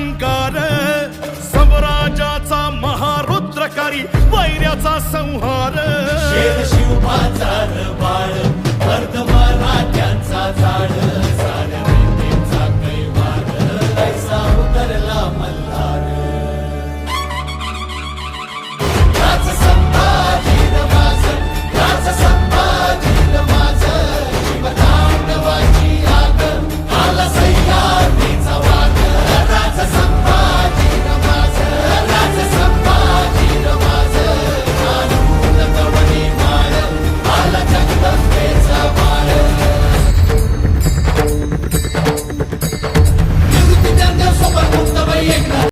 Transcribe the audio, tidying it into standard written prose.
अहंकार, स्वराज्याचा महारुद्रकारी, वैऱ्याचा संहार. शेर शिवबाचा बाळ, अर्ध मराठ्यांचा जाळ.